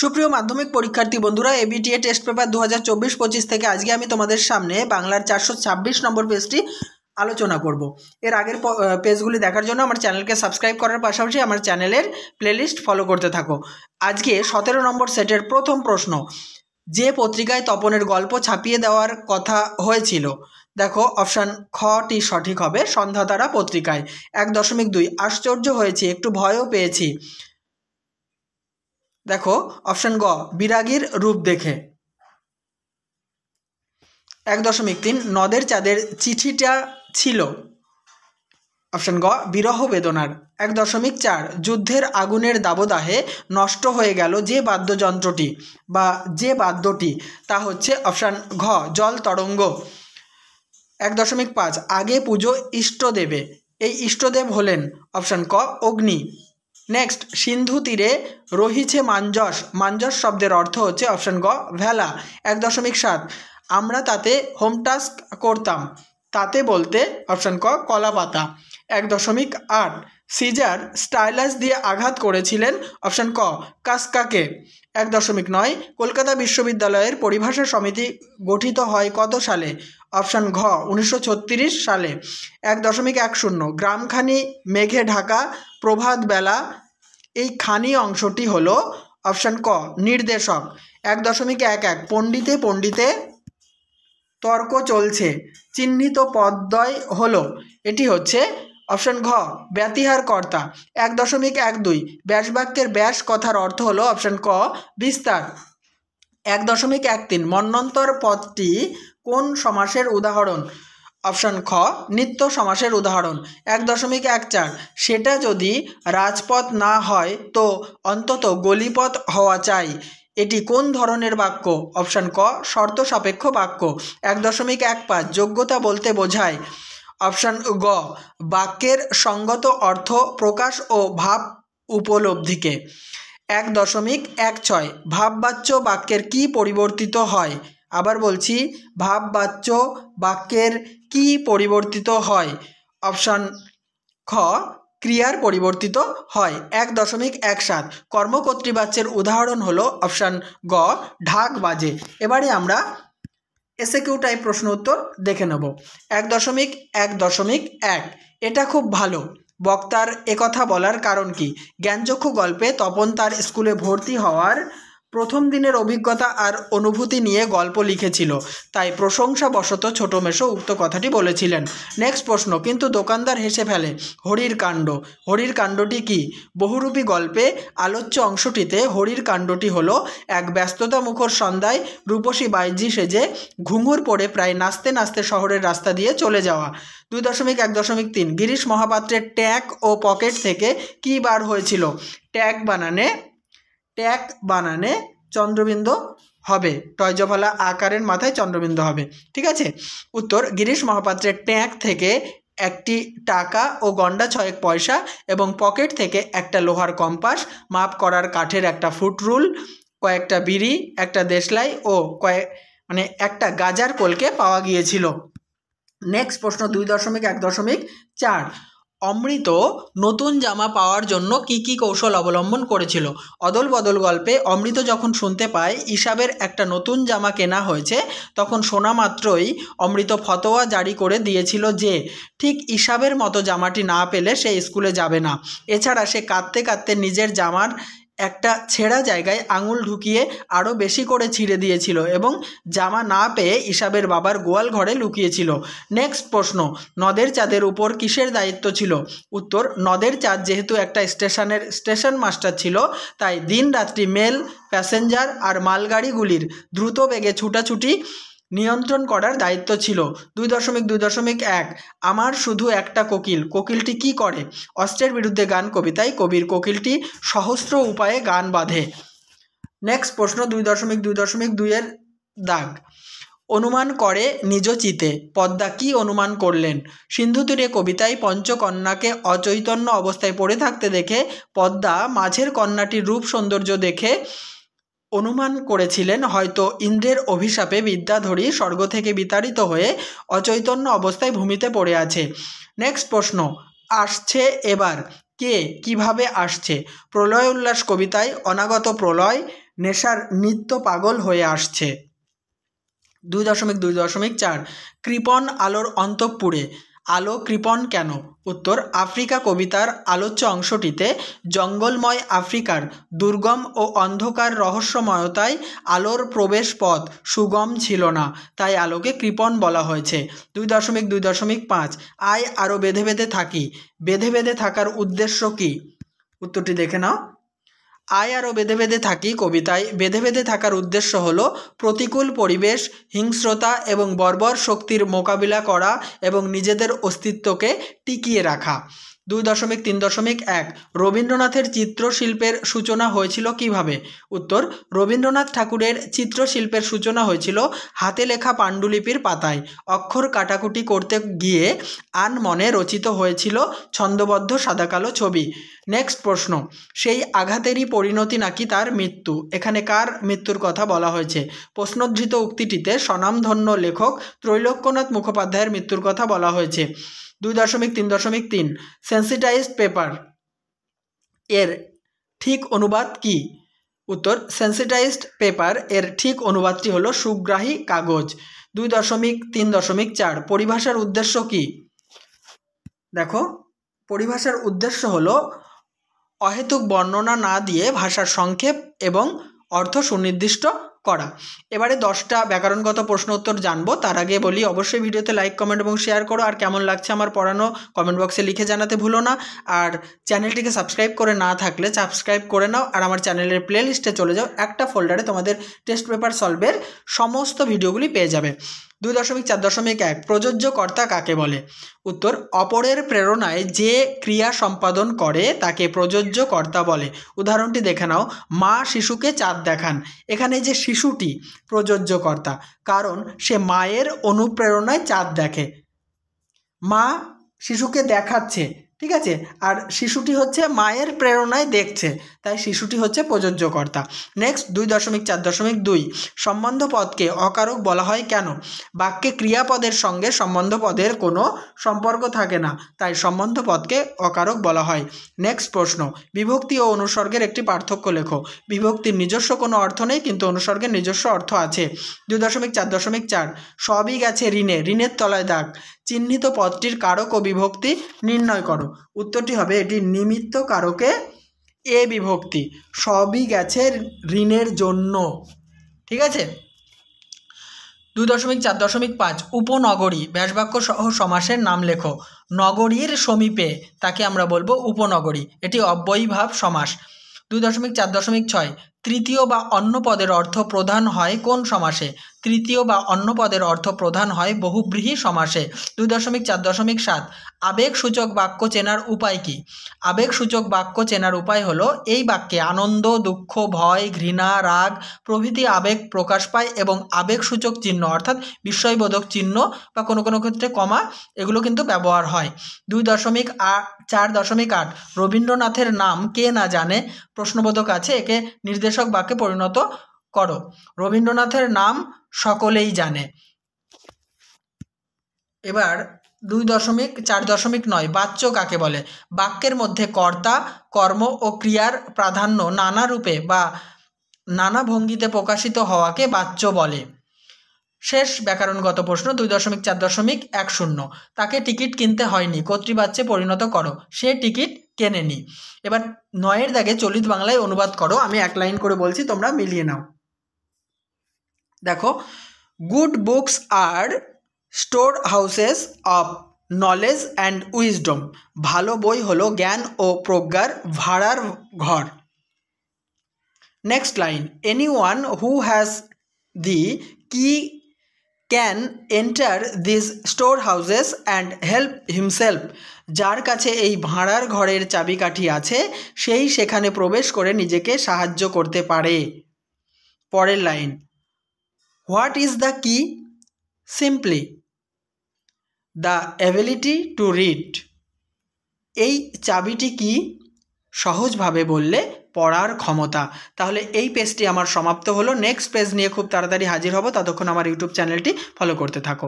সুপ্রিয় মাধ্যমিক পরীক্ষার্থী বন্ধুরা, এবিটিএ টেস্ট পেপার 2024-25 থেকে আজকে আমি তোমাদের সামনে বাংলার 426 নম্বর পেজটি আলোচনা করব। এর আগের পেজগুলি দেখার জন্য আমার চ্যানেলকে সাবস্ক্রাইব করার পাশাপাশি আমার চ্যানেলের প্লেলিস্ট ফলো করতে থাকো। আজকে 17 নম্বর সেটের প্রথম প্রশ্ন, যে পত্রিকায় তপনের গল্প ছাপিয়ে দেওয়ার কথা হয়েছিল, দেখো অপশান খটি সঠিক হবে, সন্ধ্যাতারা পত্রিকায়। 1.2 আশ্চর্য হয়েছি, একটু ভয়ও পেয়েছি, দেখো অপশান গ বিরাগীর রূপ দেখে। 1.3 নদের চাঁদের চিঠিটা ছিল, অপশান গ বিরহ বেদনার। 1.4 যুদ্ধের আগুনের দাবদাহে নষ্ট হয়ে গেল যে বাদ্যযন্ত্রটি বা যে বাদ্যটি, তা হচ্ছে অপশান ঘ জল তরঙ্গ। 1.5 আগে পুজো ইষ্টদেবে, এই ইষ্টদেব হলেন অপশান ক অগ্নি। নেক্সট, সিন্ধু তীরে রহিছে মাঞ্জস, মাঞ্জস শব্দের অর্থ হচ্ছে অপশান গ ভেলা। 1.7 আমরা তাতে হোম টাস্ক করতাম, তাতে বলতে অপশান ক কলা পাতা। 1.8 সিজার স্টাইলাস দিয়ে আঘাত করেছিলেন, অপশান ক কাসকাকে। 1.9 কলকাতা বিশ্ববিদ্যালয়ের পরিভাষা সমিতি গঠিত হয় কত সালে, অপশান ঘ 1936 সালে। 1.10 গ্রামখানি মেঘে ঢাকা প্রভাত বেলা, এই খানি অংশটি হলো অপশান ক নির্দেশক। 1.11 পণ্ডিতে পণ্ডিতে তর্ক চলছে, চিহ্নিত পদদ্বয় হলো, এটি হচ্ছে অপশান ঘ ব্যতিহার কর্তা। 1.12 ব্যাসবাক্যের ব্যাস কথার অর্থ হলো অপশান ক বিস্তার। 1.13 মন্বন্তর পদটি কোন সমাসের উদাহরণ, অপশান খ নিত্য সমাসের উদাহরণ। 1.14 সেটা যদি রাজপথ না হয় তো অন্তত গলিপথ হওয়া চাই, এটি কোন ধরনের বাক্য, অপশান ক শর্ত সাপেক্ষ বাক্য। 1.15 যোগ্যতা বলতে বোঝায়, অপশান গ বাক্যের সঙ্গত অর্থ প্রকাশ ও ভাব উপলব্ধিকে। 1.16 ভাববাচ্য বাক্যের কি পরিবর্তিত হয়, আবার বলছি ভাববাচ্য বাক্যের কি পরিবর্তিত হয়, অপশান খ ক্রিয়ার পরিবর্তিত হয়। 1.17 কর্মকর্তৃবাচ্যের উদাহরণ হলো অপশান গ ঢাক বাজে। এবারে আমরা এসএকিউ টাইপ প্রশ্ন উত্তর দেখে নেব। 1.1 এটা খুব ভালো, বক্তার একথা বলার কারণ কি, জ্ঞানচক্ষু গল্পে তপন তার স্কুলে ভর্তি হওয়ার প্রথম দিনের অভিজ্ঞতা আর অনুভূতি নিয়ে গল্প লিখেছিল, তাই প্রশংসাবশত ছোটো মেশো উক্ত কথাটি বলেছিলেন। নেক্সট প্রশ্ন, কিন্তু দোকানদার হেসে ফেলে, হরির কাণ্ড, হরির কাণ্ডটি কি, বহুরূপী গল্পে আলোচ্য অংশটিতে হরির কাণ্ডটি হলো এক ব্যস্ততা মুখর সন্ধ্যায় রূপসী বাইজি সেজে ঘুঙুর পড়ে প্রায় নাচতে নাচতে শহরের রাস্তা দিয়ে চলে যাওয়া। 2.1.3 গিরিশ মহাপাত্রের ট্যাগ ও পকেট থেকে কি বার হয়েছিল, ট্যাগ বানানে চন্দ্রবিন্দু হবে, টয়জভালা আকারের মাথায় চন্দ্রবিন্দু হবে, ঠিক আছে। উত্তর, গিরিশ মহাপাত্রের ট্যাগ থেকে একটি টাকা ও গন্ডা 6 পয়সা এবং পকেট থেকে একটা লোহার কম্পাস, মাপ করার কাঠের একটা ফুট রুল, কয়েকটা বিড়ি, একটা দেশলাই ও একটা গাজার কলকে পাওয়া গিয়েছিল। নেক্সট প্রশ্ন 2.1.4 অমৃত নতুন জামা পাওয়ার জন্য কি কি কৌশল অবলম্বন করেছিল। অদল বদল গল্পে অমৃত যখন শুনতে পায় ইসাবের একটা নতুন জামা কেনা হয়েছে, তখন শোনা মাত্রই অমৃত ফতোয়া জারি করে দিয়েছিল যে ঠিক ইসাবের মতো জামাটি না পেলে সে স্কুলে যাবে না। এছাড়া সে কাঁদতে কাঁদতে নিজের জামার একটা ছেঁড়া জায়গায় আঙুল ঢুকিয়ে আরও বেশি করে ছিঁড়ে দিয়েছিল এবং জামা না পেয়ে ইসাবের বাবার গোয়াল ঘরে লুকিয়েছিল। নেক্সট প্রশ্ন, নদের চাঁদের উপর কিসের দায়িত্ব ছিল। উত্তর, নদের চাঁদ যেহেতু একটা স্টেশনের স্টেশন মাস্টার ছিল, তাই দিন রাত্রি মেল, প্যাসেঞ্জার আর মালগাড়িগুলির দ্রুত বেগে ছুটাছুটি নিয়ন্ত্রণ করার দায়িত্ব ছিল। 2.2.1 আমার শুধু একটা কোকিল, কোকিলটি কি করে। অস্ত্রের বিরুদ্ধে গান কবিতায় কবির কোকিলটি সহস্র উপায়ে গান বাঁধে। নেক্সট প্রশ্ন 2.2.2 দাগ, অনুমান করে নিজ চিতে, পদ্মা কি অনুমান করলেন। সিন্ধু তীরে কবিতায় পঞ্চকন্যাকে অচৈতন্য অবস্থায় পড়ে থাকতে দেখে পদ্মা মাঝের কন্যাটির রূপ সৌন্দর্য দেখে অনুমান করেছিলেন হয়তো ইন্দ্রের অভিশাপে বিদ্যাধরী স্বর্গ থেকে বিতাড়িত হয়ে অচৈতন্য অবস্থায় ভূমিতে পড়ে আছে। নেক্সট প্রশ্ন, আসছে এবার কে, কিভাবে আসছে। প্রলয় উল্লাস কবিতায় অনাগত প্রলয়, নেশার নিত্য পাগল হয়ে আসছে। 2.2.4 কৃপণ আলোর অন্তঃপুরে আলো কৃপণ কেন? উত্তর, আফ্রিকা কবিতার আলোচ্য অংশটিতে জঙ্গলময় আফ্রিকার দুর্গম ও অন্ধকার রহস্যময়তায় আলোর প্রবেশ পথ সুগম ছিল না, তাই আলোকে কৃপণ বলা হয়েছে। 2.2.5 আয় আরও বেঁধে বেঁধে থাকি, বেঁধে বেঁধে থাকার উদ্দেশ্য কী? উত্তরটি দেখে নাও। আয় আরও বেঁধে বেঁধে থাকি কবিতায় বেঁধে বেঁধে থাকার উদ্দেশ্য হলো প্রতিকূল পরিবেশ, হিংস্রতা এবং বর্বর শক্তির মোকাবিলা করা এবং নিজেদের অস্তিত্বকে টিকিয়ে রাখা। 2.3.1 রবীন্দ্রনাথের চিত্রশিল্পের সূচনা হয়েছিল কিভাবে? উত্তর, রবীন্দ্রনাথ ঠাকুরের চিত্রশিল্পের সূচনা হয়েছিল হাতে লেখা পাণ্ডুলিপির পাতায়। অক্ষর কাটাকুটি করতে গিয়ে আনমনে রচিত হয়েছিল ছন্দবদ্ধ সাদাকালো ছবি। নেক্সট প্রশ্ন, সেই আঘাতেরই পরিণতি নাকি তার মৃত্যু। এখানে কার মৃত্যুর কথা বলা হয়েছে? প্রশ্নোদ্ধৃত উক্তিটিতে স্বনামধন্য লেখক ত্রৈলোক্যনাথ মুখোপাধ্যায়ের মৃত্যুর কথা বলা হয়েছে। 2.3.3 সেন্সিটাইজড পেপার এর ঠিক অনুবাদ কি? উত্তর, সেন্সিটাইজড পেপার এর ঠিক অনুবাদটি হলো সুগ্রাহী কাগজ। 2.3.4 পরিভাষার উদ্দেশ্য কি? দেখো, পরিভাষার উদ্দেশ্য হলো অহেতুক বর্ণনা না দিয়ে ভাষার সংক্ষেপ এবং অর্থ সুনির্দিষ্ট করা। এবারে 10টা ব্যাকরণগত প্রশ্ন উত্তর জানবো। তার আগে বলি, অবশ্যই ভিডিওতে লাইক, কমেন্ট এবং শেয়ার করো। আর কেমন লাগছে আমার পড়ানো কমেন্ট বক্সে লিখে জানাতে ভুলো না। আর চ্যানেলটিকে সাবস্ক্রাইব করে না থাকলে সাবস্ক্রাইব করে নাও, আর আমার চ্যানেলের প্লে লিস্টে চলে যাও। একটা ফোল্ডারে তোমাদের টেস্ট পেপার সলভের সমস্ত ভিডিওগুলি পেয়ে যাবে। 2.4.1 প্রযোজ্য কর্তা কাকে বলে? উত্তর, অপরের প্রেরণায় যে ক্রিয়া সম্পাদন করে তাকে প্রযোজ্য কর্তা বলে। উদাহরণটি দেখে নাও, মা শিশুকে চাঁদ দেখান। এখানে যে শিশুটি প্রযোজ্য কর্তা, কারণ সে মায়ের অনুপ্রেরণায় চাঁদ দেখে। মা শিশুকে দেখাচ্ছে, ঠিক আছে, আর শিশুটি হচ্ছে মায়ের প্রেরণায় দেখছে, তাই শিশুটি হচ্ছে প্রযোজ্য কর্তা। নেক্সট 2.4.2 সম্বন্ধ পদকে অকারক বলা হয় কেন? বাক্যে ক্রিয়াপদের সঙ্গে সম্বন্ধ পদের কোনো সম্পর্ক থাকে না, তাই সম্বন্ধ পদকে অকারক বলা হয়। নেক্সট প্রশ্ন, বিভক্তি ও অনুসর্গের একটি পার্থক্য লেখো। বিভক্তির নিজস্ব কোনো অর্থ নেই, কিন্তু অনুসর্গের নিজস্ব অর্থ আছে। 2.4.4 সবই গেছে ঋণে, ঋণের তলায় দাগ, চিহ্নিত পদটির কারক ও বিভক্তি নির্ণয় করো। উত্তরটি হবে, এটি নিমিত্ত কারকে এ বিভক্তি, সবই গেছে ঋণের জন্য, ঠিক আছে। 2.4.5 উপনগরী ব্যাসবাক্য সহ সমাসের নাম লেখো। নগরীর সমীপে তাকে আমরা বলবো উপনগরী, এটি অব্যয়ীভাব সমাস। 2.4.6 তৃতীয় বা অন্য পদের অর্থ প্রধান হয় কোন সমাসে? তৃতীয় বা অন্য পদের অর্থ প্রধান হয় বহুব্রীহি সমাসে। 2.4.7 আবেগসূচক বাক্য চেনার উপায় কি? আবেগসূচক বাক্য চেনার উপায় হলো, এই বাক্যে আনন্দ, দুঃখ, ভয়, ঘৃণা, রাগ প্রভৃতি আবেগ প্রকাশ পায় এবং আবেগসূচক চিহ্ন অর্থাৎ বিস্ময়বোধক চিহ্ন বা কোনো কোনো ক্ষেত্রে কমা এগুলো কিন্তু ব্যবহার হয়। 2.4.8 রবীন্দ্রনাথের নাম কে না জানে? প্রশ্নবোধক আছে, একে নির্দেশক বাক্যে পরিণত করো। রবীন্দ্রনাথের নাম সকলেই জানে। এবার 2.4.9 বাচ্য কাকে বলে? বাক্যের মধ্যে কর্তা, কর্ম ও ক্রিয়ার প্রাধান্য নানা রূপে বা নানা ভঙ্গিতে প্রকাশিত হওয়াকে বাচ্য বলে। শেষ ব্যাকরণগত প্রশ্ন 2.4.10 তাকে টিকিট কিনতে হয়নি, কর্তৃবাচ্যে পরিণত করো। সে টিকিট কেনেনি। এবার 9-এর দাগে চলিত বাংলায় অনুবাদ করো। আমি এক লাইন করে বলছি, তোমরা মিলিয়ে নাও। দেখো, গুড বুকস আর store houses of knowledge and wisdom. ভালো বই হলো জ্ঞান ও প্রজ্ঞার ভাড়ার ঘর। Next line, anyone who has the key can enter this store houses and help himself. যার কাছে এই ভাড়ার ঘরের চাবিকাঠি আছে, সেই সেখানে প্রবেশ করে নিজেকে সাহায্য করতে পারে। পরের লাইন, হোয়াট ইজ দ্য কি? Simply the ability to read. এই চাবিটি কি? সহজভাবে বললে পড়ার ক্ষমতা। তাহলে এই পেজটি আমার সমাপ্ত হলো। নেক্সট পেজ নিয়ে খুব তাড়াতাড়ি হাজির হব, ততক্ষণ আমার ইউটিউব চ্যানেলটি ফলো করতে থাকো।